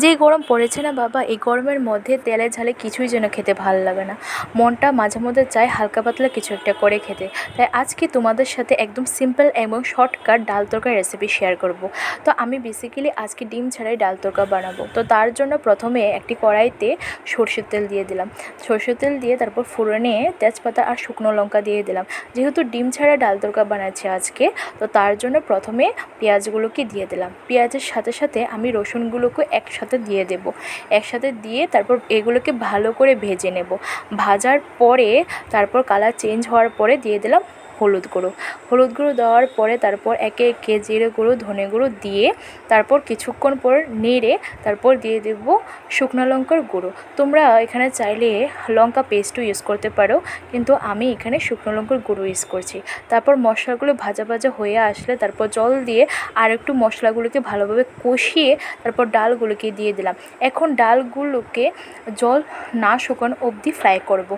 যেই গরম পড়েছে না বাবা, এই গরমের মধ্যে তেলে ঝালে কিছুই যেন খেতে ভাল লাগে না। মনটা মাঝে মধ্যে চায় হালকা পাতলা কিছু একটা করে খেতে। তাই আজকে তোমাদের সাথে একদম সিম্পল এবং শর্টকাট ডাল তরকারি রেসিপি শেয়ার করব। তো আমি বেসিক্যালি আজকে ডিম ছাড়াই ডাল তরকা বানাবো। তো তার জন্য প্রথমে একটি কড়াইতে সরষের তেল দিয়ে দিলাম। সরষের তেল দিয়ে তারপর ফোড়নে তেজপাতা আর শুকনো লঙ্কা দিয়ে দিলাম। যেহেতু ডিম ছাড়া ডাল তরকা বানাচ্ছি আজকে, তো তার জন্য প্রথমে পেঁয়াজগুলোকে দিয়ে দিলাম। পেঁয়াজের সাথে সাথে আমি রসুনগুলোকে একসাথে দিয়ে দেব। একসাথে দিয়ে তারপর এগুলোকে ভালো করে ভেজে নেব। ভাজার পরে তারপর কালার চেঞ্জ হওয়ার পরে দিয়ে দিলাম হলুদ গুঁড়ো। হলুদ গুঁড়ো দেওয়ার পরে তারপর একে একে জিরে গুঁড়ো, ধনে গুঁড়ো দিয়ে তারপর কিছুক্ষণ পর নেড়ে তারপর দিয়ে দেব শুকনো লঙ্কার গুঁড়ো। তোমরা এখানে চাইলে লঙ্কা পেস্টও ইউজ করতে পারো, কিন্তু আমি এখানে শুকনো লঙ্কার গুঁড়ো ইউজ করছি। তারপর মশলাগুলো ভাজা ভাজা হয়ে আসলে তারপর জল দিয়ে আর একটু মশলাগুলোকে ভালোভাবে কষিয়ে তারপর ডালগুলোকে দিয়ে দিলাম। এখন ডালগুলোকে জল না শুকানো অবধি ফ্রাই করব।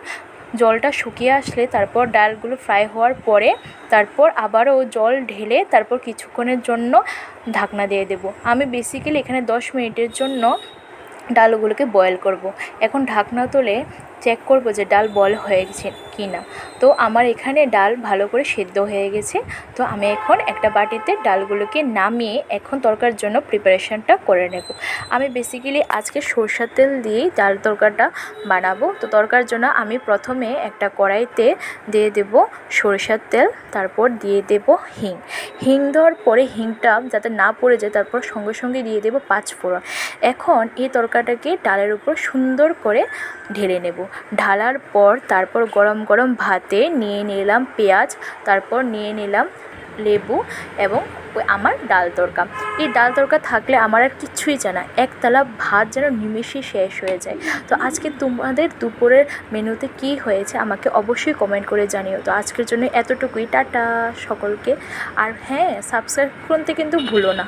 জলটা শুকিয়ে আসলে তারপর ডালগুলো ফ্রাই হওয়ার পরে তারপর আবারও জল ঢেলে তারপর কিছুক্ষণের জন্য ঢাকনা দিয়ে দেব। আমি বেসিক্যালি এখানে 10 মিনিটের জন্য ডালগুলোকে বয়েল করব। এখন ঢাকনা তুলে চেক করব যে ডাল বয়েল হয়ে গেছে কি না। তো আমার এখানে ডাল ভালো করে সেদ্ধ হয়ে গেছে। তো আমি এখন একটা বাটিতে ডালগুলোকে নামিয়ে এখন তরকার জন্য প্রিপারেশনটা করে নেব। আমি বেসিক্যালি আজকে সরষের তেল দিয়েই ডাল তরকাটা বানাবো। তো তরকার জন্য আমি প্রথমে একটা কড়াইতে দিয়ে দেব সরষের তেল, তারপর দিয়ে দেব হিং। হিং দেওয়ার পরে হিংটা যাতে না পড়ে যায় তারপর সঙ্গে সঙ্গে দিয়ে দেব 5 ফোড়ন। এখন এই তরকাটাকে ডালের উপর সুন্দর করে ঢেলে নেব। ঢালার পর তারপর গরম গরম ভাতে নিয়ে নিলাম পেঁয়াজ, তারপর নিয়ে নিলাম লেবু এবং আমার ডাল তরকা। এই ডাল তরকা থাকলে আমার আর কিচ্ছুই চাই না, এক থালা ভাত যেন নিমেষেই শেষ হয়ে যায়। তো আজকে তোমাদের দুপুরের মেনুতে কি হয়েছে আমাকে অবশ্যই কমেন্ট করে জানিও। তো আজকের জন্য এতটুকুই, টাটা সকলকে। আর হ্যাঁ, সাবস্ক্রাইব করতে কিন্তু ভুলো না।